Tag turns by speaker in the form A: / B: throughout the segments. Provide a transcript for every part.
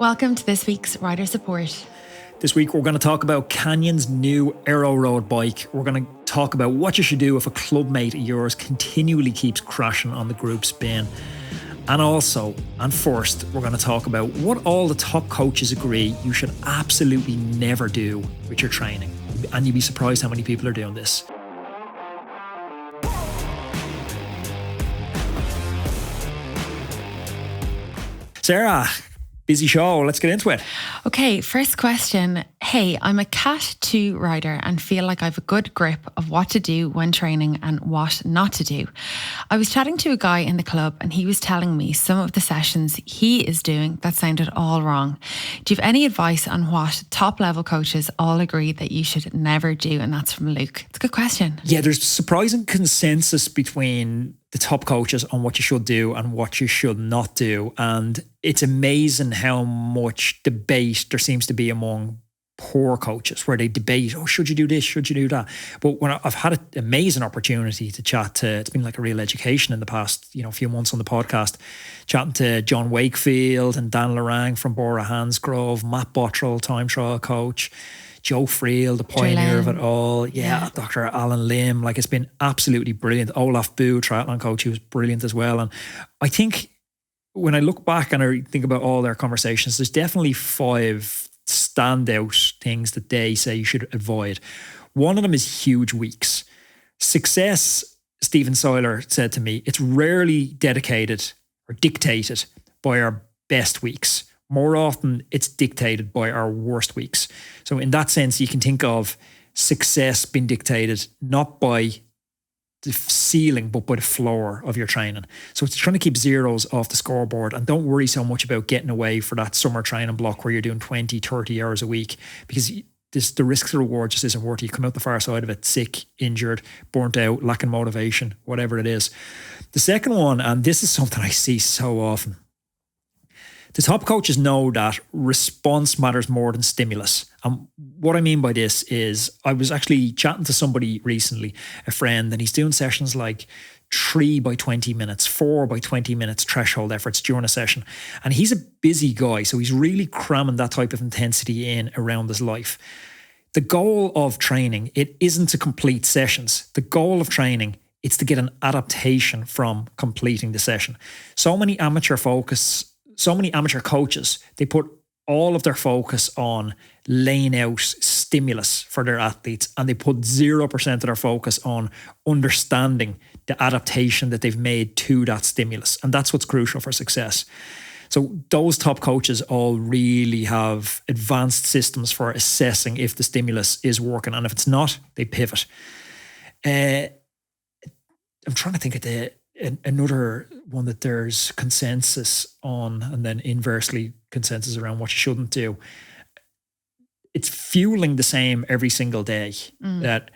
A: Welcome to this week's Rider Support.
B: This week we're going to talk about Canyon's new Aeroad bike. We're going to talk about what you should do if a clubmate of yours continually keeps crashing on the group spin. And also, and first, we're going to talk about what all the top coaches agree you should absolutely never do with your training. And you'd be surprised how many people are doing this. Sarah, busy show. Let's get into it.
A: Okay, first question. Hey, I'm a Cat 2 rider and feel like I've a good grip of what to do when training and what not to do. I was chatting to a guy in the club and he was telling me some of the sessions he is doing that sounded all wrong. Do you have any advice on what top level coaches all agree that you should never do? And that's from Luke. It's a good question.
B: Yeah, there's surprising consensus between the top coaches on what you should do and what you should not do. And it's amazing how much debate there seems to be among poor coaches where they debate, oh, should you do this? Should you do that? But when I've had an amazing opportunity to chat to, it's been like a real education in the past, few months on the podcast, chatting to John Wakefield and Dan Lorang from Bora Hansgrove, Matt Bottrell, time trial coach, Joe Friel, the pioneer of it all. Yeah, Dr. Alan Lim. Like, it's been absolutely brilliant. Olaf Boo, triathlon coach, who was brilliant as well. And I think when I look back and I think about all their conversations, there's definitely 5 standout things that they say you should avoid. One of them is huge weeks. Success, Stephen Seiler said to me, it's rarely dedicated or dictated by our best weeks. More often, it's dictated by our worst weeks. So in that sense, you can think of success being dictated not by the ceiling, but by the floor of your training. So it's trying to keep zeros off the scoreboard and don't worry so much about getting away for that summer training block where you're doing 20, 30 hours a week, because the risk to reward just isn't worth it. You come out the far side of it sick, injured, burnt out, lacking motivation, whatever it is. The second one, and this is something I see so often, the top coaches know that response matters more than stimulus. And what I mean by this is I was actually chatting to somebody recently, a friend, and he's doing sessions like 3 by 20 minutes, 4 by 20 minutes threshold efforts during a session. And he's a busy guy, so he's really cramming that type of intensity in around his life. The goal of training, it isn't to complete sessions. The goal of training, it's to get an adaptation from completing the session. So many amateur coaches, they put all of their focus on laying out stimulus for their athletes, and they put 0% of their focus on understanding the adaptation that they've made to that stimulus. And that's what's crucial for success. So those top coaches all really have advanced systems for assessing if the stimulus is working. And if it's not, they pivot. I'm trying to think of another one that there's consensus on, and then inversely consensus around what you shouldn't do. It's fueling the same every single day. That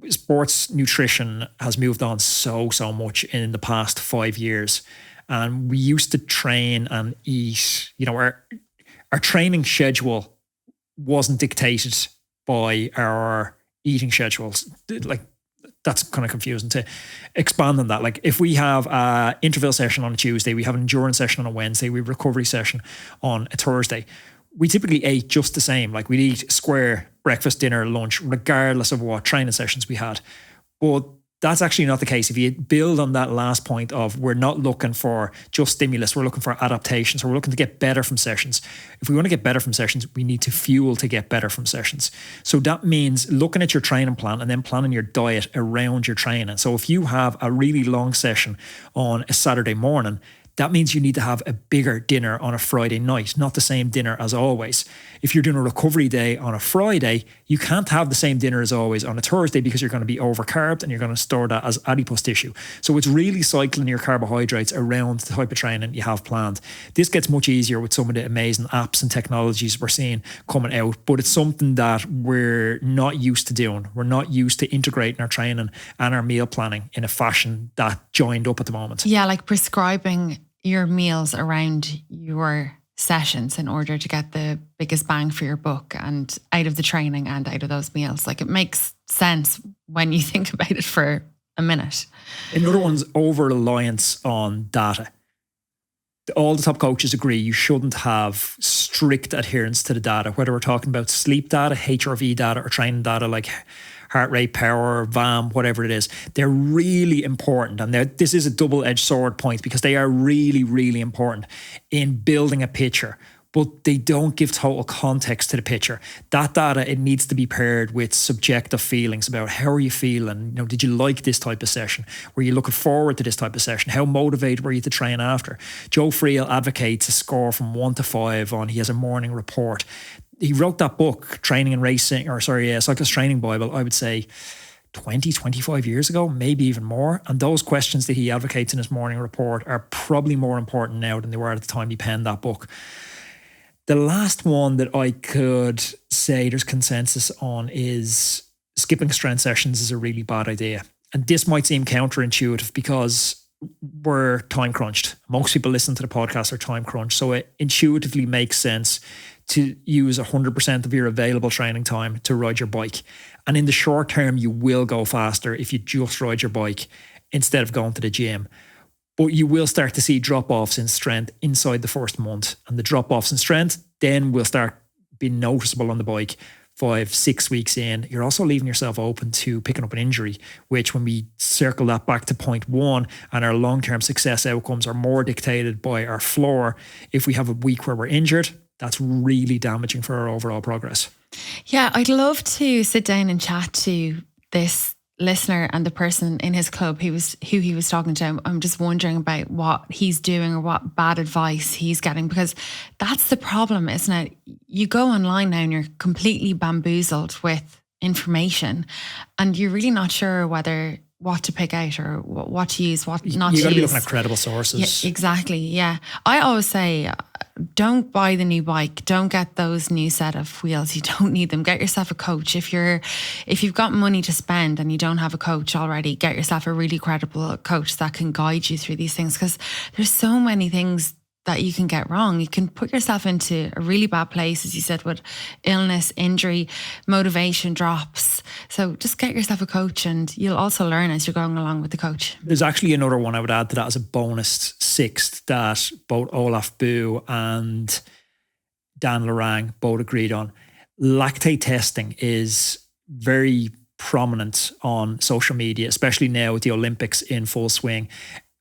B: sports nutrition has moved on so much in the past 5 years. And we used to train and eat, our training schedule wasn't dictated by our eating schedules. Like, that's kind of confusing. To expand on that, like if we have an interval session on a Tuesday, we have an endurance session on a Wednesday, we have a recovery session on a Thursday, we typically ate just the same. Like we'd eat square breakfast, dinner, lunch, regardless of what training sessions we had. But that's actually not the case. If you build on that last point of we're not looking for just stimulus, we're looking for adaptation. So we're looking to get better from sessions. If we want to get better from sessions, we need to fuel to get better from sessions. So that means looking at your training plan and then planning your diet around your training. So if you have a really long session on a Saturday morning, that means you need to have a bigger dinner on a Friday night, not the same dinner as always. If you're doing a recovery day on a Friday, you can't have the same dinner as always on a Thursday because you're going to be overcarbed and you're going to store that as adipose tissue. So it's really cycling your carbohydrates around the type of training you have planned. This gets much easier with some of the amazing apps and technologies we're seeing coming out, but it's something that we're not used to doing. We're not used to integrating our training and our meal planning in a fashion that joined up at the moment.
A: Yeah, like prescribing your meals around your sessions in order to get the biggest bang for your buck and out of the training and out of those meals. Like, it makes sense when you think about it for a minute.
B: Another one's over-reliance on data. All the top coaches agree you shouldn't have strict adherence to the data, whether we're talking about sleep data, HRV data, or training data like heart rate, power, VAM, whatever it is. They're really important. And this is a double-edged sword point because they are really, really important in building a picture, but they don't give total context to the picture. That data, it needs to be paired with subjective feelings about how are you feeling? Did you like this type of session? Were you looking forward to this type of session? How motivated were you to train after? Joe Friel advocates a score from 1 to 5 on, he has a morning report. He wrote that book, Cyclist Training Bible, I would say 20, 25 years ago, maybe even more. And those questions that he advocates in his morning report are probably more important now than they were at the time he penned that book. The last one that I could say there's consensus on is skipping strength sessions is a really bad idea. And this might seem counterintuitive because we're time crunched. Most people listening to the podcast are time crunched. So it intuitively makes sense to use 100% of your available training time to ride your bike. And in the short term, you will go faster if you just ride your bike instead of going to the gym. But you will start to see drop-offs in strength inside the first month. And the drop-offs in strength then will start being noticeable on the bike 5-6 weeks in. You're also leaving yourself open to picking up an injury, which when we circle that back to point 1, and our long-term success outcomes are more dictated by our floor. If we have a week where we're injured, that's really damaging for our overall progress.
A: Yeah, I'd love to sit down and chat to this listener and the person in his club who he was talking to. I'm just wondering about what he's doing or what bad advice he's getting, because that's the problem, isn't it? You go online now and you're completely bamboozled with information and you're really not sure whether what to pick out or what to use, what not to use.
B: You got to be looking at credible sources.
A: Yeah, exactly. Yeah. I always say, don't buy the new bike. Don't get those new set of wheels. You don't need them. Get yourself a coach. If you've got money to spend and you don't have a coach already, get yourself a really credible coach that can guide you through these things, because there's so many things that you can get wrong. You can put yourself into a really bad place, as you said, with illness, injury, motivation drops. So just get yourself a coach, and you'll also learn as you're going along with the coach.
B: There's actually another one I would add to that as a bonus sixth that both Olaf Boo and Dan Lorang both agreed on. Lactate testing is very prominent on social media, especially now with the Olympics in full swing.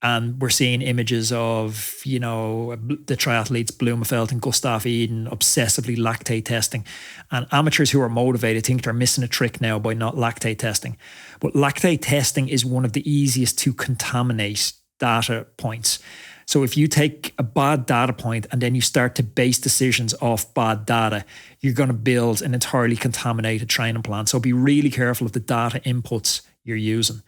B: And we're seeing images of, the triathletes Blumefeld and Gustav Eden obsessively lactate testing. And amateurs who are motivated think they're missing a trick now by not lactate testing. But lactate testing is one of the easiest to contaminate data points. So if you take a bad data point and then you start to base decisions off bad data, you're going to build an entirely contaminated training plan. So be really careful of the data inputs you're using.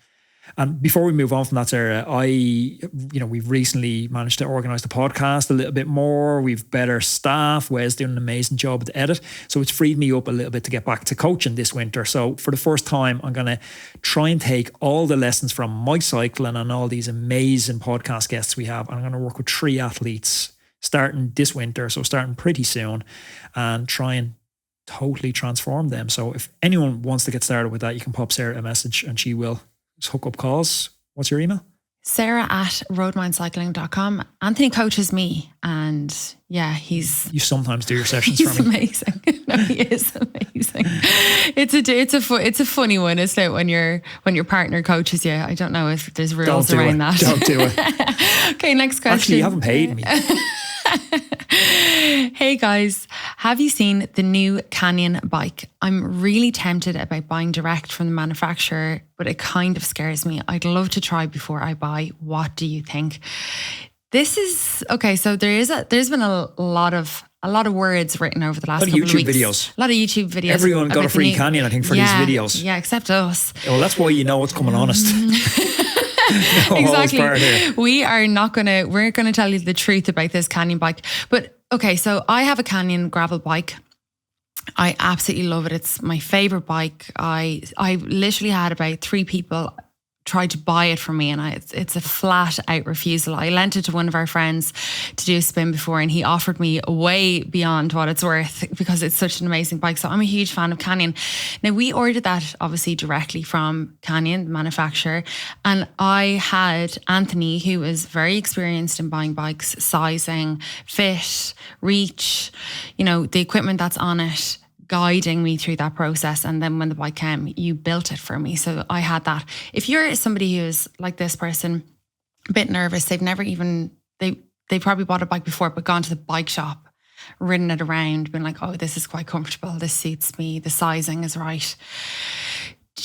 B: And before we move on from that, Sarah, we've recently managed to organise the podcast a little bit more. We've better staff. Wes doing an amazing job at the edit. So it's freed me up a little bit to get back to coaching this winter. So for the first time, I'm going to try and take all the lessons from my cycling and all these amazing podcast guests we have. And I'm going to work with 3 athletes starting this winter. So starting pretty soon, and try and totally transform them. So if anyone wants to get started with that, you can pop Sarah a message and she will hook up calls. What's your email? Sarah@roadmancycling.com. Anthony coaches me, and yeah, you sometimes do your sessions for me.
A: He's amazing. No, he is amazing. It's a funny one, isn't it? When your partner coaches you. I don't know if there's rules around that.
B: Don't do it.
A: Okay, next question.
B: Actually, you haven't paid me.
A: Hey guys, have you seen the new Canyon bike? I'm really tempted about buying direct from the manufacturer, but it kind of scares me. I'd love to try before I buy. What do you think? This is okay. So there's been a lot of words written over the last couple of weeks.
B: Videos.
A: A lot of YouTube videos.
B: Everyone got a free Canyon, I think, for these videos.
A: Yeah, except us.
B: Well, that's why you know what's coming honest.
A: Exactly. We're going to tell you the truth about this Canyon bike. But okay, so I have a Canyon gravel bike. I absolutely love it. It's my favorite bike. I literally had about 3 people tried to buy it from me, and it's a flat out refusal. I lent it to one of our friends to do a spin before, and he offered me way beyond what it's worth because it's such an amazing bike. So I'm a huge fan of Canyon. Now, we ordered that obviously directly from Canyon, the manufacturer, and I had Anthony, who is very experienced in buying bikes, sizing, fit, reach, the equipment that's on it guiding me through that process. And then when the bike came, you built it for me. So I had that. If you're somebody who's like this person, a bit nervous, they've never even, they probably bought a bike before, but gone to the bike shop, ridden it around, been like, oh, this is quite comfortable. This suits me. The sizing is right.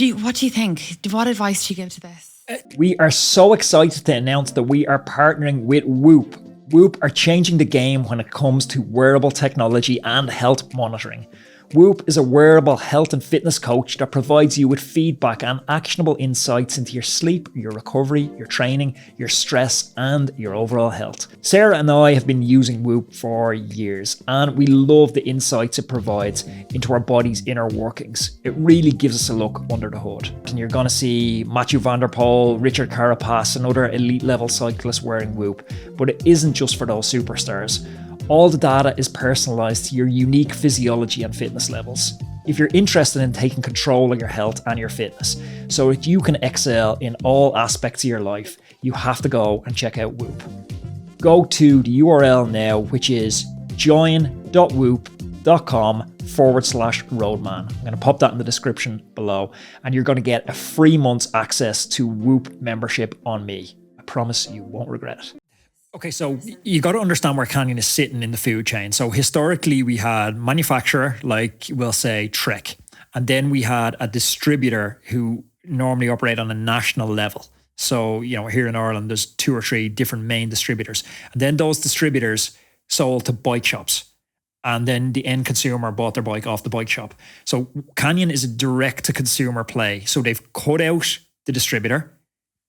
A: What do you think? What advice do you give to this?
B: We are so excited to announce that we are partnering with Whoop. Whoop are changing the game when it comes to wearable technology and health monitoring. Whoop is a wearable health and fitness coach that provides you with feedback and actionable insights into your sleep, your recovery, your training, your stress, and your overall health. Sarah and I have been using Whoop for years, and we love the insights it provides into our body's inner workings. It really gives us a look under the hood. And you're going to see Mathieu van der Poel, Richard Carapaz, and other elite level cyclists wearing Whoop, but it isn't just for those superstars. All the data is personalised to your unique physiology and fitness levels. If you're interested in taking control of your health and your fitness so that you can excel in all aspects of your life, you have to go and check out Whoop. Go to the URL now, which is join.whoop.com/Roadman. I'm going to pop that in the description below, and you're going to get a free month's access to Whoop membership on me. I promise you won't regret it. Okay, so you got to understand where Canyon is sitting in the food chain. So historically, we had manufacturer, like we'll say Trek, and then we had a distributor who normally operate on a national level. So, here in Ireland, there's 2 or 3 different main distributors. And then those distributors sold to bike shops. And then the end consumer bought their bike off the bike shop. So Canyon is a direct-to-consumer play. So they've cut out the distributor,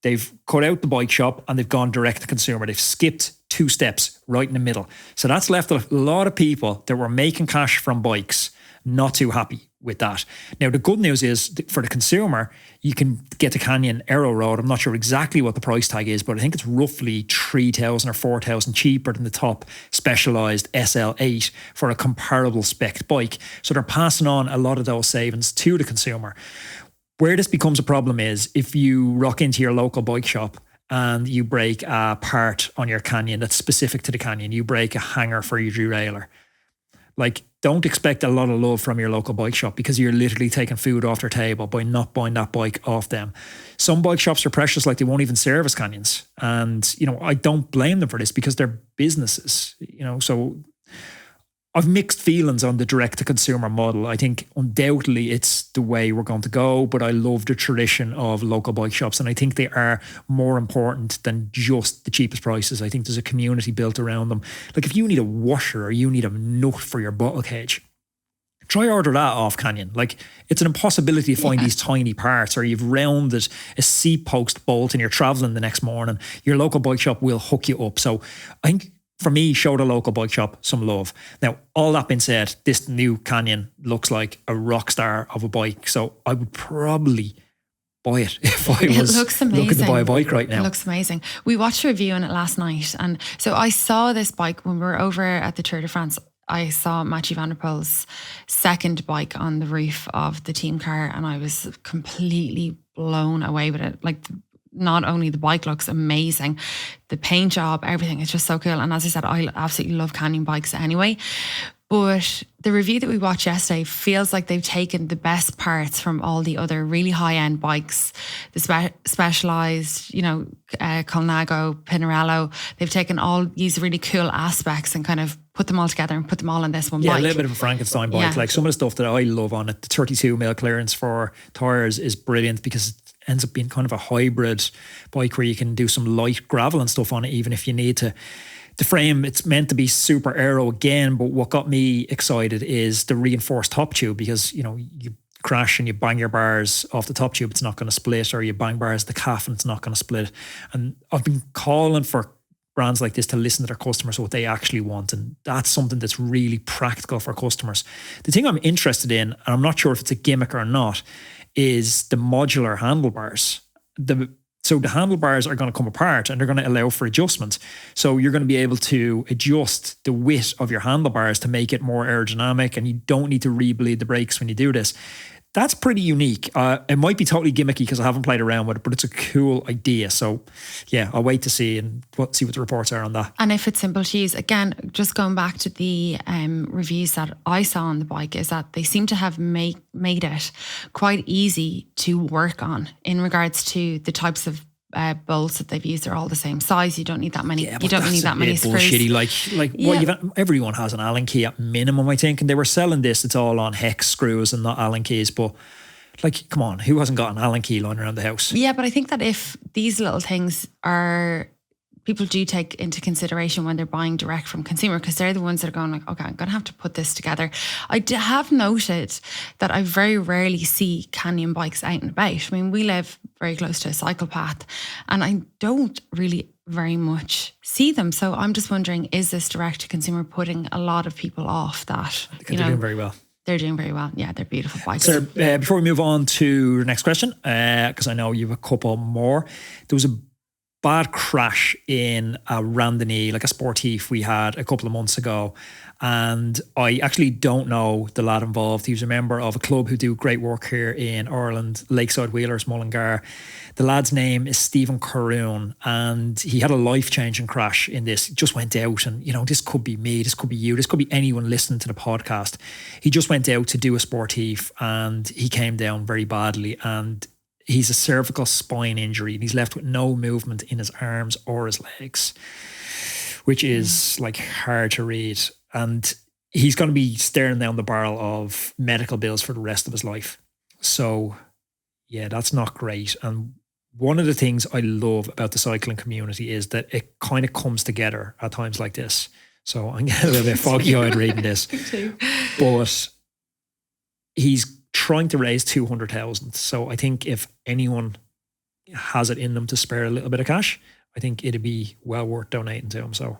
B: they've cut out the bike shop, and they've gone direct to consumer. They've skipped 2 steps right in the middle. So that's left a lot of people that were making cash from bikes not too happy with that. Now, the good news is for the consumer, you can get the Canyon Aeroad. I'm not sure exactly what the price tag is, but I think it's roughly 3,000 or 4,000 cheaper than the top specialised SL8 for a comparable spec bike. So they're passing on a lot of those savings to the consumer. Where this becomes a problem is if you rock into your local bike shop and you break a part on your Canyon that's specific to the Canyon. You break a hanger for your derailleur. Like, don't expect a lot of love from your local bike shop because you're literally taking food off their table by not buying that bike off them. Some bike shops are precious, like they won't even service Canyons. And, I don't blame them for this because they're businesses, so I've mixed feelings on the direct-to-consumer model. I think undoubtedly it's the way we're going to go, but I love the tradition of local bike shops, and I think they are more important than just the cheapest prices. I think there's a community built around them. Like if you need a washer or you need a nut for your bottle cage, try order that off Canyon. Like it's an impossibility to find these tiny parts, or you've rounded a seat post bolt and you're traveling the next morning. Your local bike shop will hook you up. So I think, for me, show the local bike shop some love. Now, all that being said, this new Canyon looks like a rock star of a bike. So I would probably buy it if I was looking to buy a bike right now.
A: It looks amazing. We watched a review on it last night. And so I saw this bike when we were over at the Tour de France. I saw Mathieu van der Poel's second bike on the roof of the team car, and I was completely blown away with it. Like, not only the bike looks amazing, the paint job, everything, it's just so cool. And as I said, I absolutely love Canyon bikes anyway. But the review that we watched yesterday feels like they've taken the best parts from all the other really high-end bikes, the specialised, Colnago, Pinarello. They've taken all these really cool aspects and kind of put them all together and put them all in this one bike.
B: Yeah, a little bit of a Frankenstein bike. Yeah. Like some of the stuff that I love on it, the 32mm clearance for tyres is brilliant because ends up being kind of a hybrid bike where you can do some light gravel and stuff on it, even if you need to. The frame, it's meant to be super aero again, but what got me excited is the reinforced top tube because, you crash and you bang your bars off the top tube, it's not going to split, or you bang bars the calf and it's not going to split. And I've been calling for brands like this to listen to their customers, what they actually want. And that's something that's really practical for customers. The thing I'm interested in, and I'm not sure if it's a gimmick or not, is the modular handlebars. So the handlebars are going to come apart and they're going to allow for adjustment. So you're going to be able to adjust the width of your handlebars to make it more aerodynamic, and you don't need to re-bleed the brakes when you do this. that's pretty unique. It might be totally gimmicky because I haven't played around with it, but it's a cool idea. So yeah, I'll wait to see see what the reports are on that.
A: And if it's simple to use, again, just going back to the reviews that I saw on the bike, is that they seem to have made it quite easy to work on in regards to the types of bolts that they've used. They're all the same size. You don't need that many.
B: Yeah,
A: you don't need that many screws.
B: Bullshitty. Everyone has an Allen key at minimum, I think, and they were selling this. It's all on hex screws and not Allen keys, but like, come on, who hasn't got an Allen key lying around the house?
A: Yeah, but I think that if these little things are, people do take into consideration when they're buying direct from consumer, because they're the ones that are going like, okay, I'm going to have to put this together. I have noted that I very rarely see Canyon bikes out and about. I mean, we live very close to a cycle path and I don't really very much see them. So I'm just wondering, is this direct to consumer putting a lot of people off that?
B: Because they're doing very well.
A: They're doing very well. Yeah, they're beautiful bikes.
B: So before we move on to the next question, because I know you have a couple more, there was a bad crash in a Randon, like a sportif we had a couple of months ago. And I actually don't know the lad involved. He was a member of a club who do great work here in Ireland, Lakeside Wheelers, Mullingar. The lad's name is Stephen Caroon, and he had a life-changing crash in this. He just went out and, this could be me, this could be you, this could be anyone listening to the podcast. He just went out to do a sportif and he came down very badly, and he's a cervical spine injury and he's left with no movement in his arms or his legs, which is like hard to read. And he's going to be staring down the barrel of medical bills for the rest of his life. So yeah, that's not great. And one of the things I love about the cycling community is that it kind of comes together at times like this. So I'm getting a little bit foggy-eyed reading this. But he's trying to raise 200,000. So I think if anyone has it in them to spare a little bit of cash, I think it'd be well worth donating to him. So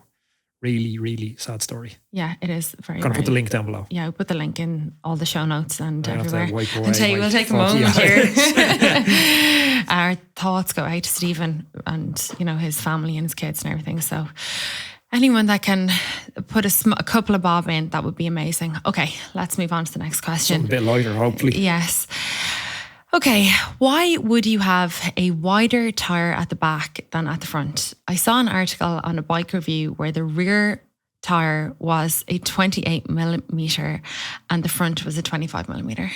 B: really, really sad story.
A: Yeah, it is very.
B: I'm going to put the link down below.
A: Yeah, we'll put the link in all the show notes and everywhere.
B: And
A: tell you, we'll take a moment here. Our thoughts go out to Stephen and his family and his kids and everything. So anyone that can put a couple of bob in, that would be amazing. Okay, let's move on to the next question.
B: Something a bit lighter, hopefully.
A: Yes. Okay, why would you have a wider tyre at the back than at the front? I saw an article on a bike review where the rear tyre was a 28 millimetre and the front was a 25 millimetre.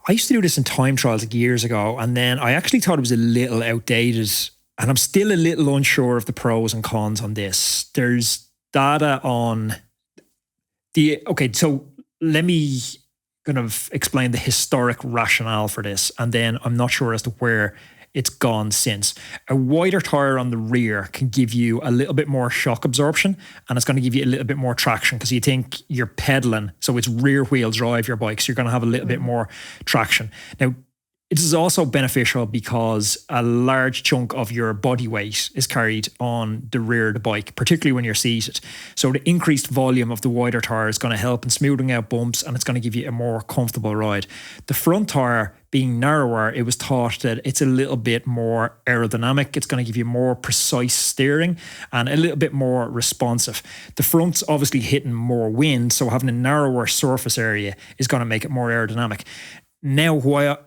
B: I used to do this in time trials like years ago, and then I actually thought it was a little outdated, and I'm still a little unsure of the pros and cons on this. There's data on so let me kind of explain the historic rationale for this, and then I'm not sure as to where it's gone since. A wider tyre on the rear can give you a little bit more shock absorption, and it's going to give you a little bit more traction because you think you're pedaling, so it's rear wheel drive your bike, so you're going to have a little bit more traction. Now, it is also beneficial because a large chunk of your body weight is carried on the rear of the bike, particularly when you're seated. So the increased volume of the wider tyre is going to help in smoothing out bumps, and it's going to give you a more comfortable ride. The front tyre being narrower, it was thought that it's a little bit more aerodynamic. It's going to give you more precise steering and a little bit more responsive. The front's obviously hitting more wind, so having a narrower surface area is going to make it more aerodynamic. Now, why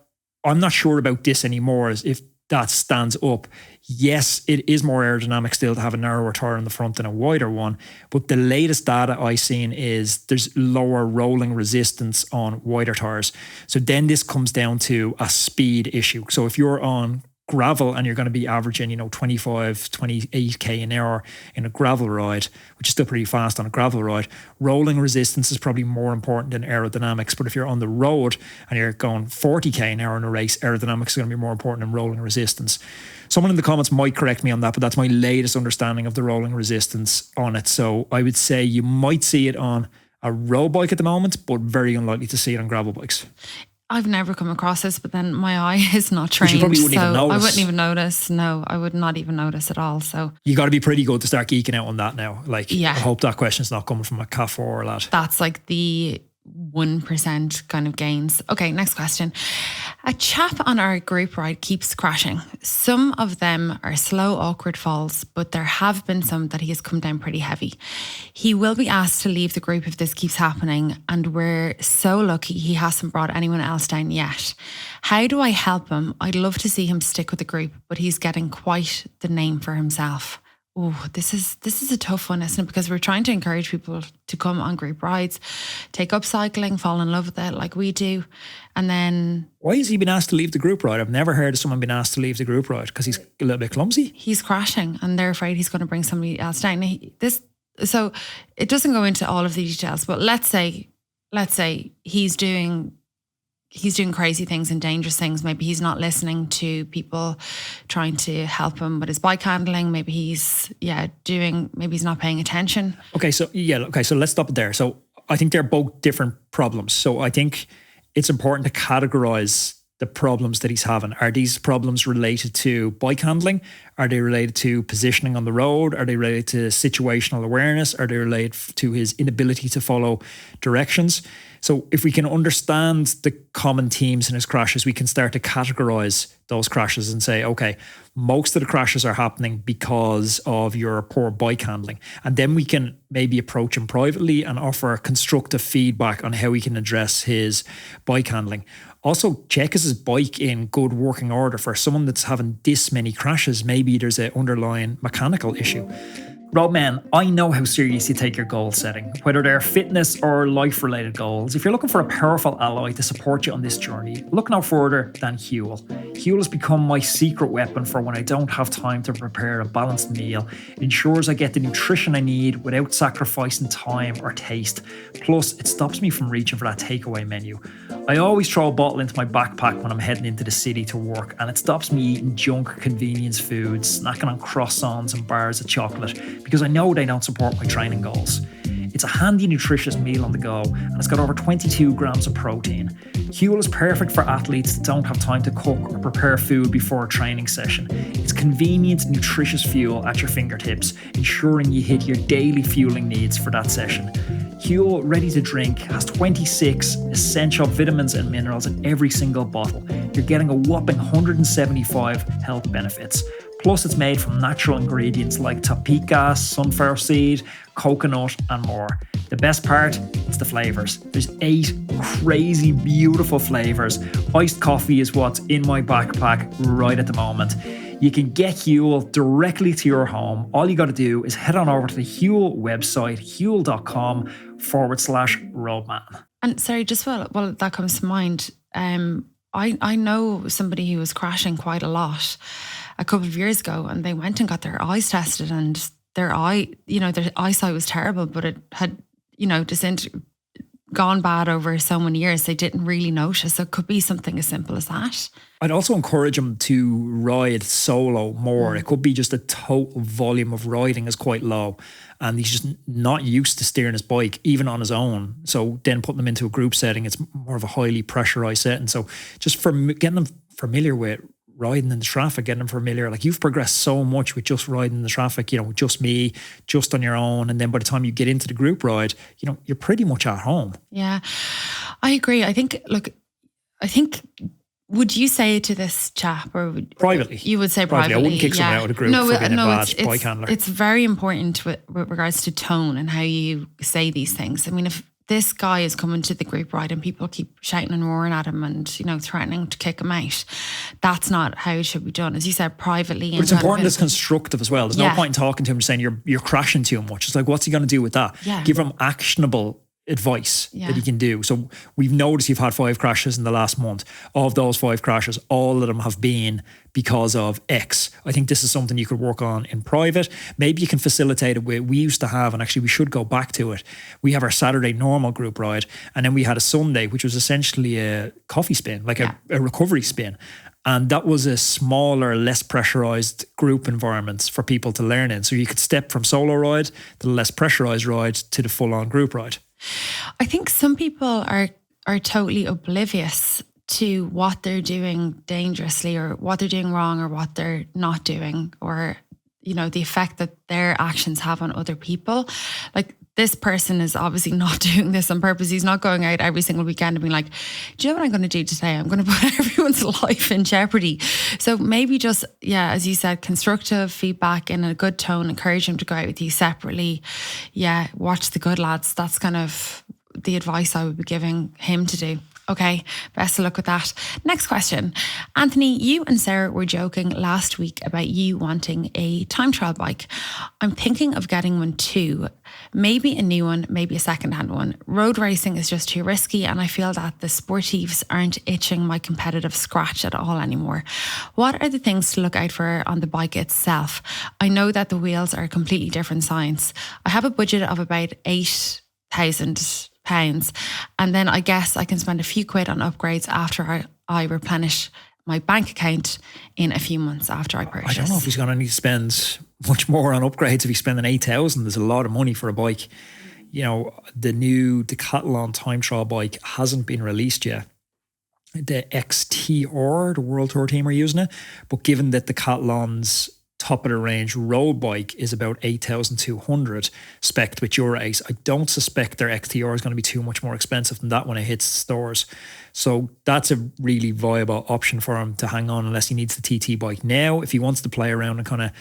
B: I'm not sure about this anymore is if that stands up. Yes, it is more aerodynamic still to have a narrower tyre on the front than a wider one, but the latest data I've seen is there's lower rolling resistance on wider tyres. So then this comes down to a speed issue. So if you're on gravel and you're going to be averaging 25, 28k an hour in a gravel ride, which is still pretty fast on a gravel ride, rolling resistance is probably more important than aerodynamics. But if you're on the road and you're going 40k an hour in a race, aerodynamics is going to be more important than rolling resistance. Someone in the comments might correct me on that, but that's my latest understanding of the rolling resistance on it. So I would say you might see it on a road bike at the moment, but very unlikely to see it on gravel bikes.
A: I've never come across this, but then my eye is not trained.
B: You probably wouldn't even notice.
A: I wouldn't even notice. No, I would not even notice at all. So
B: you got to be pretty good to start geeking out on that now. Like,
A: yeah.
B: I hope that question's not coming from a CAF4 lad.
A: That's like the 1% kind of gains. Okay, next question. A chap on our group ride keeps crashing. Some of them are slow, awkward falls, but there have been some that he has come down pretty heavy. He will be asked to leave the group if this keeps happening, and we're so lucky he hasn't brought anyone else down yet. How do I help him? I'd love to see him stick with the group, but he's getting quite the name for himself. Oh, this is a tough one, isn't it? Because we're trying to encourage people to come on group rides, take up cycling, fall in love with it like we do. And then...
B: Why has he been asked to leave the group ride? I've never heard of someone being asked to leave the group ride because he's a little bit clumsy.
A: He's crashing and they're afraid he's going to bring somebody else down. So it doesn't go into all of the details, but let's say he's doing crazy things and dangerous things. Maybe he's not listening to people trying to help him with his bike handling. Maybe he's not paying attention.
B: Okay, so let's stop it there. So I think they're both different problems. So I think it's important to categorize the problems that he's having. Are these problems related to bike handling? Are they related to positioning on the road? Are they related to situational awareness? Are they related to his inability to follow directions? So if we can understand the common themes in his crashes, we can start to categorize those crashes and say, okay, most of the crashes are happening because of your poor bike handling. And then we can maybe approach him privately and offer constructive feedback on how we can address his bike handling. Also, check is his bike in good working order. For someone that's having this many crashes, maybe there's an underlying mechanical issue. Roadman, I know how serious you take your goal setting, whether they're fitness or life-related goals. If you're looking for a powerful ally to support you on this journey, look no further than HUEL. HUEL has become my secret weapon for when I don't have time to prepare a balanced meal. It ensures I get the nutrition I need without sacrificing time or taste. Plus, it stops me from reaching for that takeaway menu. I always throw a bottle into my backpack when I'm heading into the city to work, and it stops me eating junk convenience foods, snacking on croissants and bars of chocolate, because I know they don't support my training goals. It's a handy, nutritious meal on the go, and it's got over 22 grams of protein. HUEL is perfect for athletes that don't have time to cook or prepare food before a training session. It's convenient, nutritious fuel at your fingertips, ensuring you hit your daily fueling needs for that session. HUEL Ready to Drink has 26 essential vitamins and minerals in every single bottle. You're getting a whopping 175 health benefits. Plus, it's made from natural ingredients like topeka, sunflower seed, coconut, and more. The best part, it's the flavours. There's 8 crazy, beautiful flavours. Iced coffee is what's in my backpack right at the moment. You can get HUEL directly to your home. All you got to do is head on over to the HUEL website, huel.com/roadman.
A: And sorry, just while that comes to mind, I know somebody who was crashing quite a lot a couple of years ago, and they went and got their eyes tested, and their eyesight was terrible, but it had, gone bad over so many years, they didn't really notice. So it could be something as simple as that.
B: I'd also encourage him to ride solo more. It could be just the total volume of riding is quite low, and he's just not used to steering his bike, even on his own. So then putting them into a group setting, it's more of a highly pressurized setting. So just for getting them familiar with riding in the traffic, getting them familiar. Like, you've progressed so much with just riding in the traffic, just me, just on your own. And then by the time you get into the group ride, you're pretty much at home.
A: Yeah, I agree. I think, would you say to this chap, or
B: privately?
A: You would say privately.
B: I wouldn't kick someone out of the group for being a bad bike handler.
A: It's very important with regards to tone and how you say these things. I mean, if this guy is coming to the group ride and people keep shouting and roaring at him and, threatening to kick him out, that's not how it should be done. As you said, privately.
B: But it's important it's constructive as well. There's no point in talking to him saying you're crashing too much. It's like, what's he going to do with that?
A: Yeah.
B: Give him actionable advice that he can do. So we've noticed you've had 5 crashes in the last month. Of those 5 crashes, all of them have been because of X. I think this is something you could work on in private. Maybe you can facilitate it with, we used to have, and actually we should go back to it, we have our Saturday normal group ride, and then we had a Sunday, which was essentially a coffee spin, like a recovery spin. And that was a smaller, less pressurized group environment for people to learn in. So you could step from solo ride to the less pressurized ride to the full-on group ride.
A: I think some people are totally oblivious to what they're doing dangerously, or what they're doing wrong, or what they're not doing, or the effect that their actions have on other people. Like, this person is obviously not doing this on purpose. He's not going out every single weekend and being like, do you know what I'm going to do today? I'm going to put everyone's life in jeopardy. So maybe just, yeah, as you said, constructive feedback in a good tone, encourage him to go out with you separately. Yeah, watch the good lads. That's kind of the advice I would be giving him to do. Okay, best of luck with that. Next question. Anthony, you and Sarah were joking last week about you wanting a time trial bike. I'm thinking of getting one too. Maybe a new one, maybe a second-hand one. Road racing is just too risky and I feel that the sportives aren't itching my competitive scratch at all anymore. What are the things to look out for on the bike itself? I know that the wheels are a completely different science. I have a budget of about £8,000. And then I guess I can spend a few quid on upgrades after I replenish my bank account in a few months after I purchase.
B: I don't know if he's going to need to spend much more on upgrades if he's spending 8,000. There's a lot of money for a bike. You know, the new Decathlon time trial bike hasn't been released yet. The XTR, the World Tour team, are using it. But given that Decathlon's top of the range road bike is about 8,200 spec'd with Dura-Ace, I don't suspect their XTR is going to be too much more expensive than that when it hits stores. So that's a really viable option for him to hang on unless he needs the TT bike now. If he wants to play around and kind of,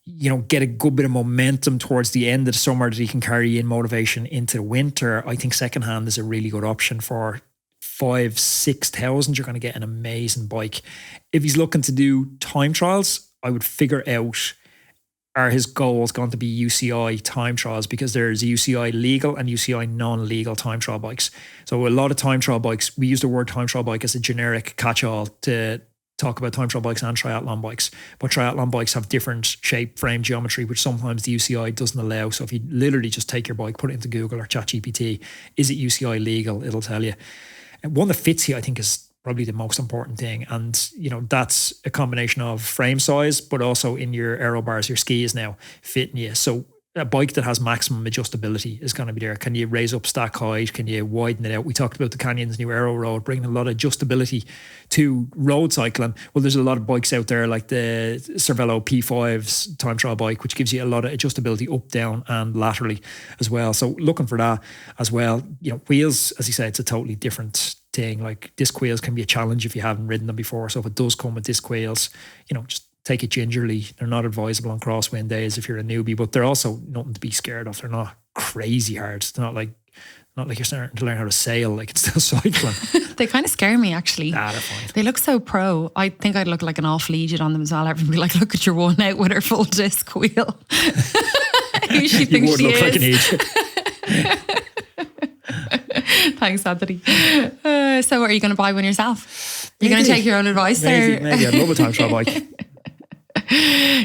B: you know, get a good bit of momentum towards the end of the summer that he can carry in motivation into the winter, I think secondhand is a really good option for 5,000-6,000. You're going to get an amazing bike. If he's looking to do time trials, I would figure out, are his goals going to be UCI time trials? Because there's UCI legal and UCI non-legal time trial bikes. So a lot of time trial bikes, we use the word time trial bike as a generic catch-all to talk about time trial bikes and triathlon bikes. But triathlon bikes have different shape, frame, geometry, which sometimes the UCI doesn't allow. So if you literally just take your bike, put it into Google or ChatGPT, is it UCI legal? It'll tell you. And one that fits you, I think, is probably the most important thing. And, you know, that's a combination of frame size, but also in your aero bars, your skis now fitting you. So a bike that has maximum adjustability is going to be there. Can you raise up stack height? Can you widen it out? We talked about the Canyon's new Aeroad, bringing a lot of adjustability to road cycling. Well, there's a lot of bikes out there like the Cervelo P5's time trial bike, which gives you a lot of adjustability up, down and laterally as well. So looking for that as well. You know, wheels, as you say, it's a totally different thing. Like disc wheels can be a challenge if you haven't ridden them before. So if it does come with disc wheels, you know, just take it gingerly. They're not advisable on crosswind days if you're a newbie, but they're also nothing to be scared of. They're not crazy hard. It's not like you're starting to learn how to sail. Like, it's still cycling.
A: They kind of scare me, actually.
B: They're fine.
A: They look so pro. I think I'd look like an off-legion on them as well. Everybody like, look at your one out with her full disc wheel. Who she thinks she is. Like an agent. Thanks, Anthony. So are you going to buy one yourself? You're going to take your own advice there?
B: Maybe. I'd love a time trial bike.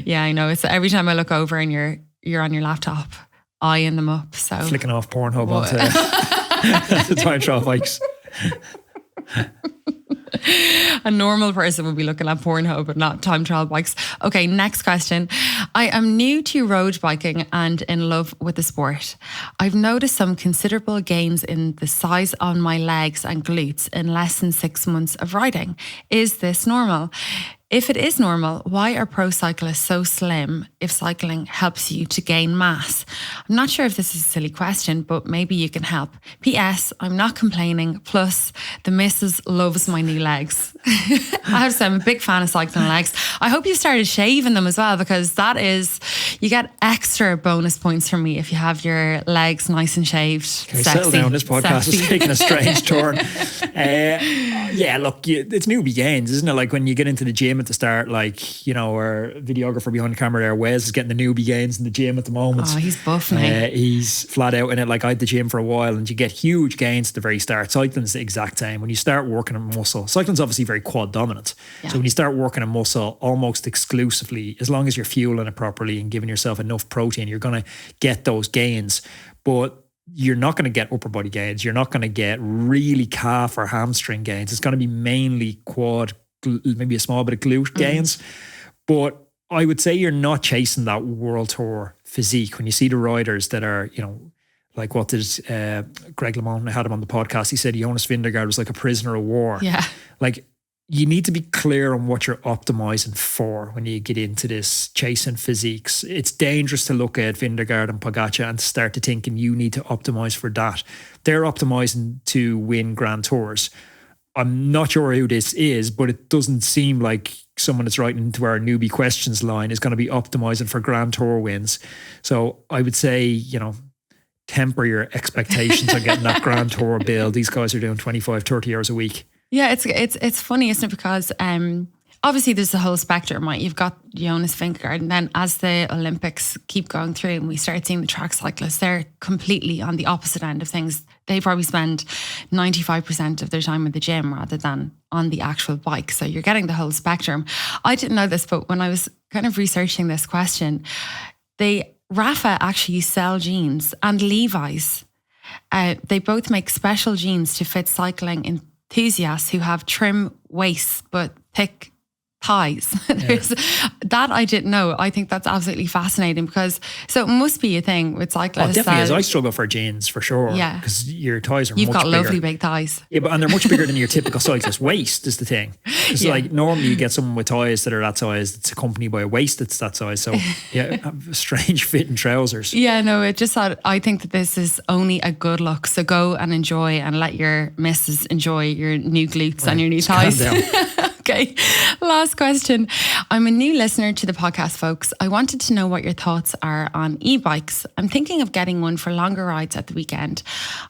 A: Yeah, I know. It's every time I look over and you're on your laptop, eyeing them up. So
B: flicking off Pornhub onto the time trial bikes.
A: A normal person would be looking at Pornhub, but not time trial bikes. Okay, next question. I am new to road biking and in love with the sport. I've noticed some considerable gains in the size on my legs and glutes in less than 6 months of riding. Is this normal? If it is normal, why are pro cyclists so slim if cycling helps you to gain mass? I'm not sure if this is a silly question, but maybe you can help. P.S. I'm not complaining. Plus, the missus loves my new legs. I have to say, I'm a big fan of cycling legs. I hope you started shaving them as well, because that is, you get extra bonus points from me if you have your legs nice and shaved.
B: Okay, settle down. This podcast is taking a strange turn. Yeah, look, it's newbie gains, isn't it? Like when you get into the gym at the start, like, you know, our videographer behind the camera there, Wes, is getting the newbie gains in the gym at the moment.
A: Oh, he's buff now.
B: He's flat out in it. Like, I had the gym for a while and you get huge gains at the very start. Cycling's the exact same. When you start working a muscle, cycling's obviously very quad dominant. Yeah. So when you start working a muscle almost exclusively, as long as you're fueling it properly and giving yourself enough protein, you're going to get those gains. But you're not going to get upper body gains. You're not going to get really calf or hamstring gains. It's going to be mainly quad, maybe a small bit of glute gains. But I would say you're not chasing that world tour physique. When you see the riders that are, you know, like what did Greg LeMond, I had him on the podcast, he said Jonas Vingegaard was like a prisoner of war.
A: Yeah.
B: Like, you need to be clear on what you're optimizing for when you get into this chasing physiques. It's dangerous to look at Vingegaard and Pogacar and start to thinking you need to optimize for that. They're optimizing to win Grand Tours. I'm not sure who this is, but it doesn't seem like someone that's writing into our newbie questions line is going to be optimizing for Grand Tour wins. So I would say, temper your expectations on getting that Grand Tour bill. These guys are doing 25, 30 hours a week.
A: Yeah, it's funny, isn't it? Because obviously there's the whole spectrum, right? You've got Jonas Vingegaard, and then as the Olympics keep going through and we start seeing the track cyclists, they're completely on the opposite end of things. They probably spend 95% of their time in the gym rather than on the actual bike. So you're getting the whole spectrum. I didn't know this, but when I was kind of researching this question, Rafa actually sell jeans, and Levi's. They both make special jeans to fit cycling enthusiasts who have trim waists but thick thighs. That I didn't know. I think that's absolutely fascinating because it must be a thing with cyclists.
B: Definitely is. I struggle for jeans for sure.
A: Yeah,
B: because your thighs are
A: You've
B: much
A: got
B: bigger.
A: lovely big thighs.
B: Yeah, and they're much bigger than your typical cyclist waist is the thing. It's like normally you get someone with thighs that are that size that's accompanied by a waist that's that size. So yeah, strange fitting trousers.
A: Yeah, no, I think that this is only a good look. So go and enjoy and let your missus enjoy your new glutes and your new thighs. Okay, last question. I'm a new listener to the podcast, folks. I wanted to know what your thoughts are on e-bikes. I'm thinking of getting one for longer rides at the weekend.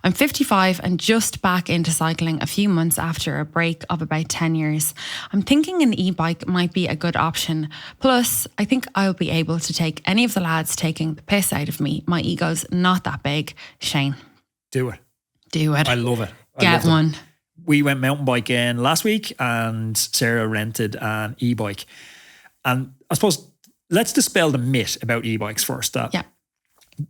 A: I'm 55 and just back into cycling a few months after a break of about 10 years. I'm thinking an e-bike might be a good option. Plus, I think I'll be able to take any of the lads taking the piss out of me. My ego's not that big. Shane.
B: Do it.
A: I
B: love it.
A: Get one.
B: We went mountain biking last week and Sarah rented an e-bike. And I suppose let's dispel the myth about e-bikes first. That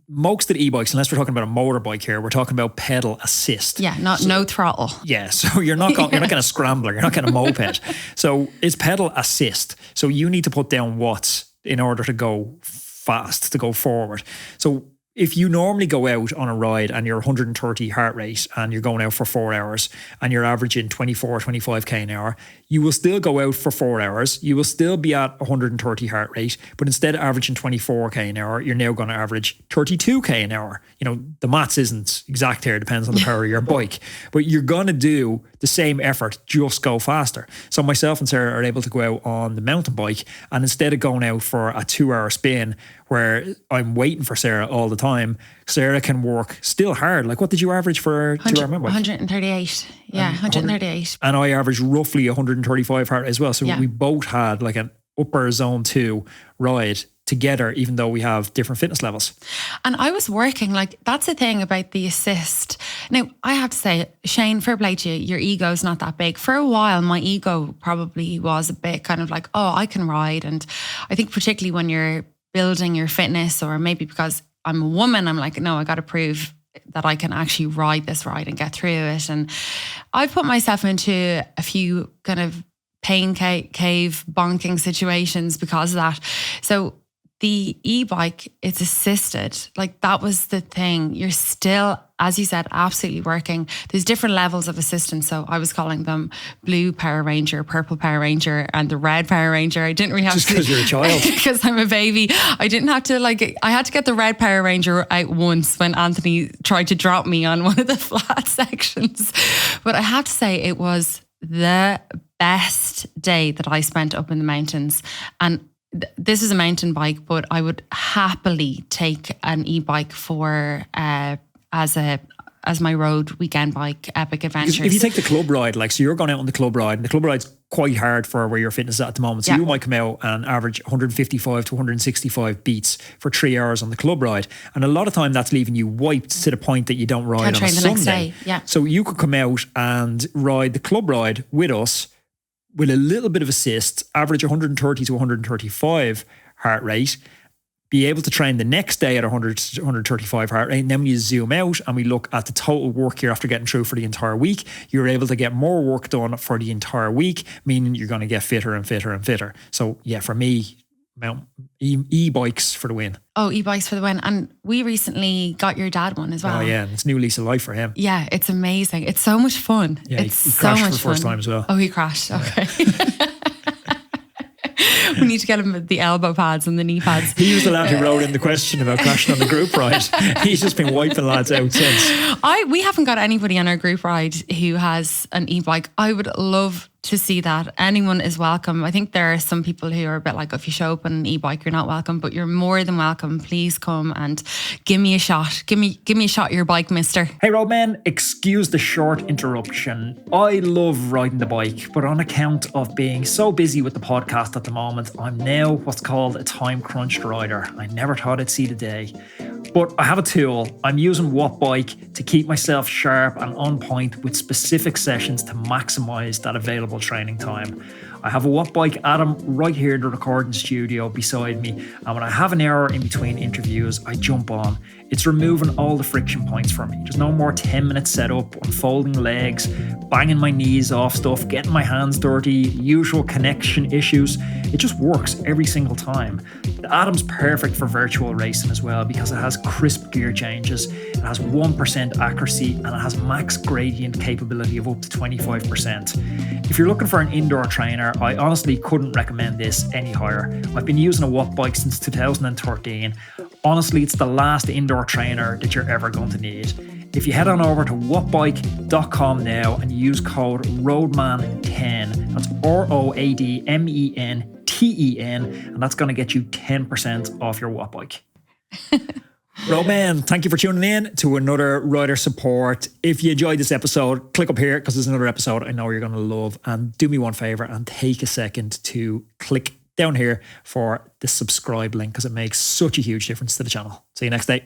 B: most of the e-bikes, unless we're talking about a motorbike here, we're talking about pedal assist.
A: Yeah, no throttle.
B: Yeah, so you're not going to scrambler, you're not going to moped. So it's pedal assist. So you need to put down watts in order to go fast, to go forward. So if you normally go out on a ride and you're 130 heart rate and you're going out for 4 hours and you're averaging 24, 25k an hour, you will still go out for 4 hours. You will still be at 130 heart rate, but instead of averaging 24k an hour, you're now going to average 32k an hour. The maths isn't exact here, it depends on the power of your bike, but you're going to do the same effort, just go faster. So myself and Sarah are able to go out on the mountain bike, and instead of going out for a 2-hour spin where I'm waiting for Sarah all the time, Sarah can work still hard. Like, what did you average for a 2-hour mountain bike?
A: 138. Yeah, 138.
B: And I averaged roughly 135 heart as well. So we both had like an upper zone 2 ride together, even though we have different fitness levels.
A: And I was working, that's the thing about the assist. Now, I have to say, Shane, fair play to you, your ego's not that big. For a while, my ego probably was a bit kind of like, oh, I can ride. And I think particularly when you're building your fitness, or maybe because I'm a woman, I'm like, no, I got to prove that I can actually ride this ride and get through it. And I've put myself into a few kind of pain cave bonking situations because of that. So the e-bike, it's assisted. That was the thing. You're still, as you said, absolutely working. There's different levels of assistance. So I was calling them blue Power Ranger, purple Power Ranger, and the red Power Ranger. I didn't really have
B: just
A: to.
B: Just because you're a child.
A: Because I'm a baby. I didn't have to I had to get the red Power Ranger out once when Anthony tried to drop me on one of the flat sections. But I have to say it was the best day that I spent up in the mountains. And this is a mountain bike, but I would happily take an e-bike for as my road weekend bike, Epic Adventures.
B: If you take the club ride, so you're going out on the club ride, and the club ride's quite hard for where your fitness is at the moment. So you might come out and average 155 to 165 beats for 3 hours on the club ride. And a lot of time that's leaving you wiped to the point that you don't ride on a Sunday. Next day.
A: Yeah.
B: So you could come out and ride the club ride with us with a little bit of assist, average 130 to 135 heart rate, be able to train the next day at 100 to 135 heart rate. And then when you zoom out and we look at the total work you're after getting through for the entire week, you're able to get more work done for the entire week, meaning you're going to get fitter and fitter and fitter. So yeah, for me, e-bikes for the win.
A: Oh, e-bikes for the win. And we recently got your dad one as well.
B: Oh yeah, and it's new lease of life for him.
A: Yeah, it's amazing. It's so much fun.
B: Yeah,
A: it's
B: he
A: so
B: crashed
A: much
B: for the first
A: fun.
B: time as well.
A: Oh, he crashed. Okay. We need to get him the elbow pads and the knee pads.
B: He was the lad who wrote in the question about crashing on the group ride. He's just been wiping lads out since.
A: We haven't got anybody on our group ride who has an e-bike. I would love to see that. Anyone is welcome. I think there are some people who are a bit like, if you show up on an e-bike, you're not welcome, but you're more than welcome. Please come and give me a shot. Give me a shot of your bike, mister.
B: Hey Roadman, excuse the short interruption. I love riding the bike, but on account of being so busy with the podcast at the moment, I'm now what's called a time crunched rider. I never thought I'd see the day. But I have a tool. I'm using Wattbike to keep myself sharp and on point with specific sessions to maximise that available training time. I have a Wattbike Atom right here in the recording studio beside me, and when I have an hour in between interviews, I jump on. It's removing all the friction points for me. There's no more 10-minute setup, unfolding legs, banging my knees off stuff, getting my hands dirty, usual connection issues. It just works every single time. The Atom's perfect for virtual racing as well because it has crisp gear changes, it has 1% accuracy, and it has max gradient capability of up to 25%. If you're looking for an indoor trainer, I honestly couldn't recommend this any higher. I've been using a Wattbike since 2013. Honestly, it's the last indoor trainer that you're ever going to need. If you head on over to wattbike.com now and use code ROADMAN10, that's ROADMENTEN, and that's going to get you 10% off your Wattbike. Roadman, thank you for tuning in to another Rider Support. If you enjoyed this episode, click up here because there's another episode I know you're going to love. And do me one favor and take a second to click down here for the subscribe link because it makes such a huge difference to the channel. See you next day.